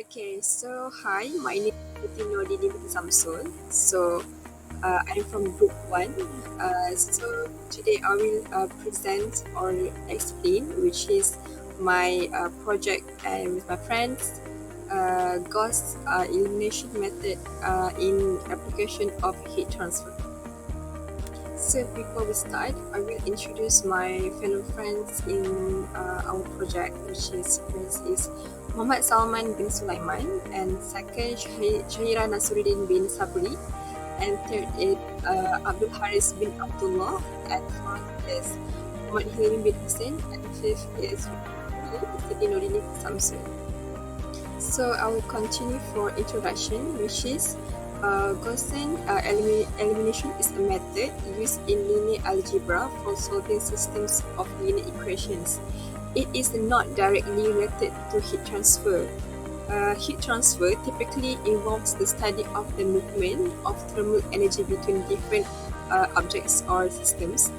Okay, so hi, my name is Tehcnology binti Samsul. I'm from Group 1. Today I will present or explain, which is my project and with my friends, gas elimination method in application of heat transfer. So before we start, I will introduce my fellow friends in our project, which is first is Muhammad Salman bin Sulaiman, and second Shahira Nasruddin bin Sabri, and third is Abdul Haris bin Abdullah, and fourth is Muhammad Hilmi bin Hussein, and fifth is Siti Nordini Samsul. So I will continue for introduction, which is Gaussian elimination is a method used in linear algebra for solving systems of linear equations. It is not directly related to heat transfer. Heat transfer typically involves the study of the movement of thermal energy between different objects or systems.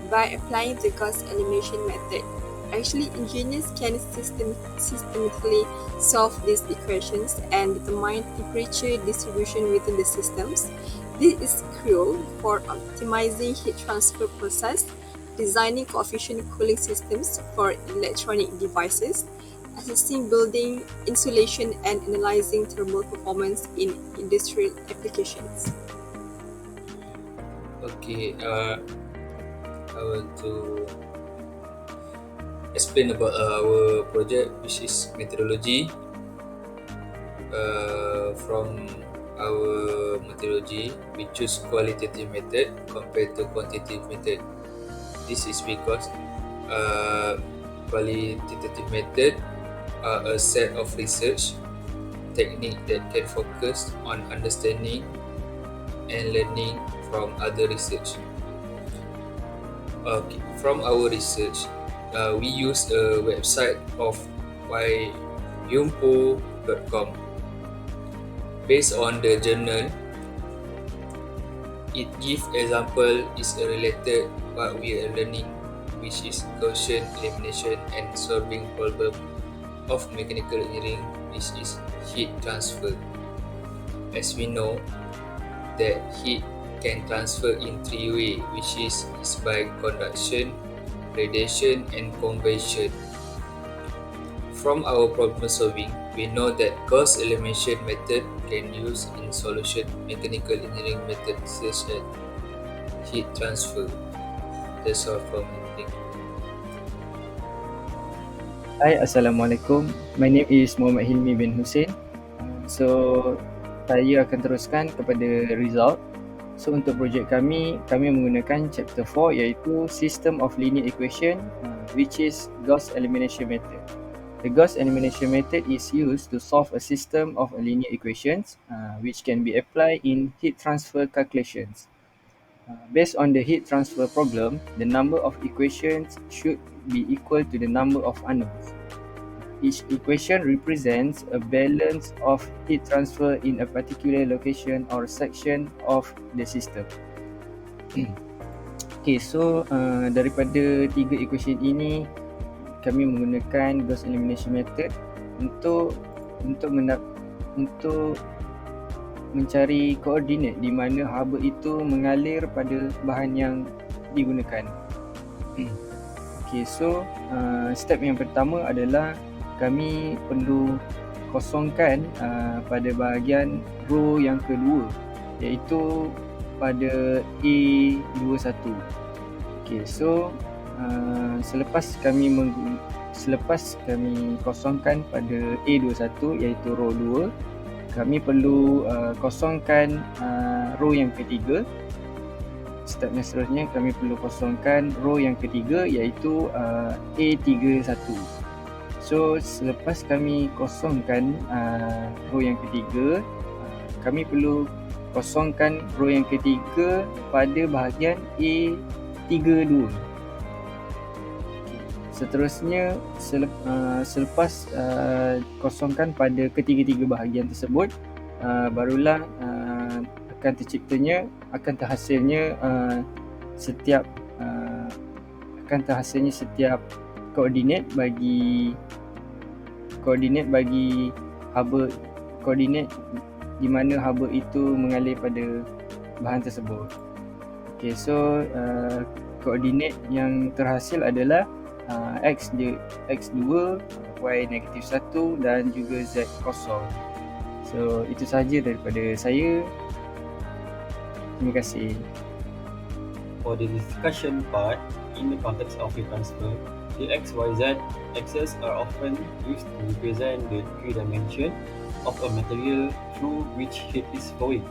By applying the Gauss elimination method, actually engineers can systematically solve these equations and determine temperature distribution within the systems. This is crucial for optimizing heat transfer process, designing coefficient cooling systems for electronic devices, assessing building insulation, and analyzing thermal performance in industrial applications. Okay, I want to explain about our project, which is methodology. From our methodology, we choose qualitative method compared to quantitative method. This is because qualitative method are a set of research technique that can focus on understanding and learning from other research. Okay, from our research, we use a website of yumpo.com. Based on the journal, it gives example is related what we are learning, which is Gaussian elimination and solving problem of mechanical engineering, which is heat transfer. As we know that heat can transfer in three ways, which is by conduction, radiation, and convection. From our problem solving, we know that Gauss elimination method can use in solution mechanical engineering methods such as heat transfer. That's all from me. Thank you. Hi, Assalamualaikum. My name is Muhammad Hilmi bin Hussein. So, saya akan teruskan kepada result. So, untuk projek kami menggunakan chapter 4 iaitu System of Linear Equation, which is Gauss elimination method. The Gauss elimination method is used to solve a system of linear equations, which can be applied in heat transfer calculations. Based on the heat transfer problem, the number of equations should be equal to the number of unknowns. Each equation represents a balance of heat transfer in a particular location or section of the system. Okay, so daripada tiga equation ini, kami menggunakan Gauss elimination method untuk mencari koordinat di mana haba itu mengalir pada bahan yang digunakan. Okay, so step yang pertama adalah kami perlu kosongkan pada bahagian row yang kedua, iaitu pada A21. Okay, so selepas kami kosongkan pada A21 iaitu row 2, kami perlu kosongkan row yang ketiga. Step yang seterusnya kami perlu kosongkan row yang ketiga iaitu A31. So selepas kami kosongkan row yang ketiga, kami perlu kosongkan row yang ketiga pada bahagian A32. Seterusnya selepas kosongkan pada ketiga-tiga bahagian tersebut, barulah akan terhasilnya setiap koordinat bagi haba koordinat di mana haba itu mengalir pada bahan tersebut. Okay, so koordinat yang terhasil adalah x2, y -1 dan juga z kosong. So itu sahaja daripada saya. Terima kasih. For the discussion part, in the context of heat transfer, the x, y, z axes are often used to represent the three dimensions of a material through which heat is flowing.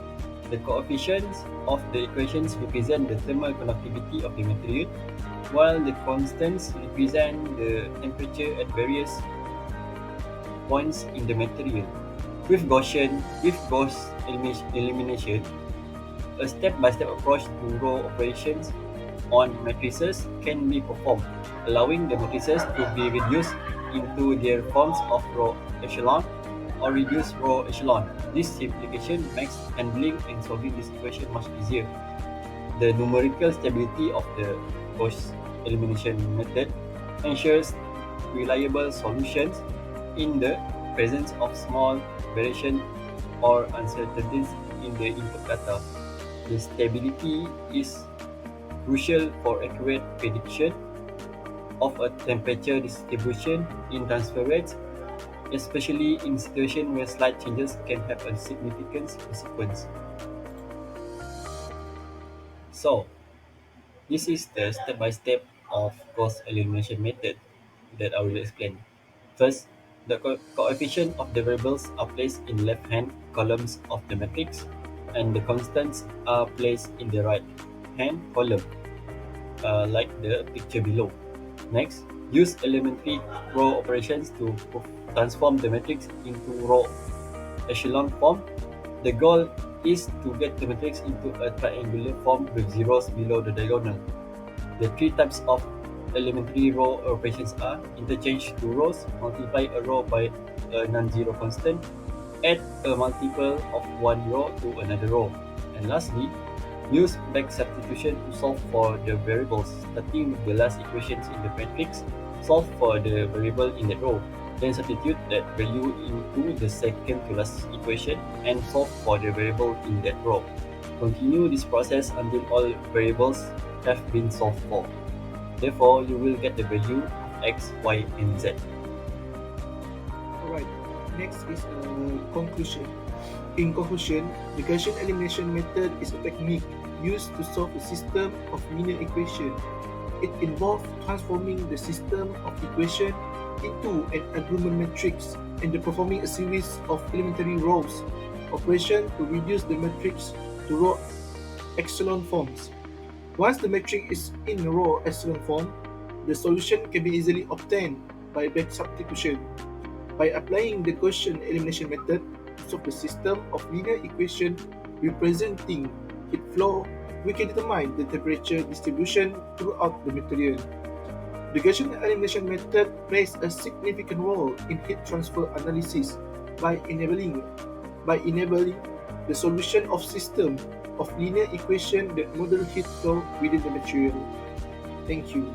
The coefficients of the equations represent the thermal conductivity of the material, while the constants represent the temperature at various points in the material. With Gauss elimination, a step-by-step approach to row operations on matrices can be performed, allowing the matrices to be reduced into their forms of row echelon or reduced row echelon. This simplification makes handling and solving this equation much easier. The numerical stability of the Gauss elimination method ensures reliable solutions in the presence of small variation or uncertainties in the input data. The stability is crucial for accurate prediction of a temperature distribution in transfer rates, especially in situations where slight changes can have a significant consequence. So, this is the step-by-step of Gauss elimination method that I will explain. First, the coefficient of the variables are placed in left-hand columns of the matrix, and the constants are placed in the right-hand column, like the picture below. Next, use elementary row operations to transform the matrix into row echelon form. The goal is to get the matrix into a triangular form with zeros below the diagonal. The three types of elementary row operations are: interchange two rows, multiply a row by a non-zero constant, add a multiple of one row to another row, and lastly, use back substitution to solve for the variables. Starting with the last equations in the matrix, solve for the variable in that row, then substitute that value into the second to last equation and solve for the variable in that row. Continue this process until all variables have been solved for. Therefore, you will get the value of x, y, and z. Alright, next is conclusion. In conclusion, the Gaussian elimination method is a technique used to solve a system of linear equations. It involves transforming the system of equations into an agreement matrix and performing a series of elementary rows operations to reduce the matrix to row echelon forms. Once the matrix is in row echelon form, the solution can be easily obtained by back substitution. By applying the Gaussian elimination method to solve the system of linear equations representing heat flow, we can determine the temperature distribution throughout the material. The Gaussian elimination method plays a significant role in heat transfer analysis by enabling the solution of system of linear equations that model heat flow within the material. Thank you.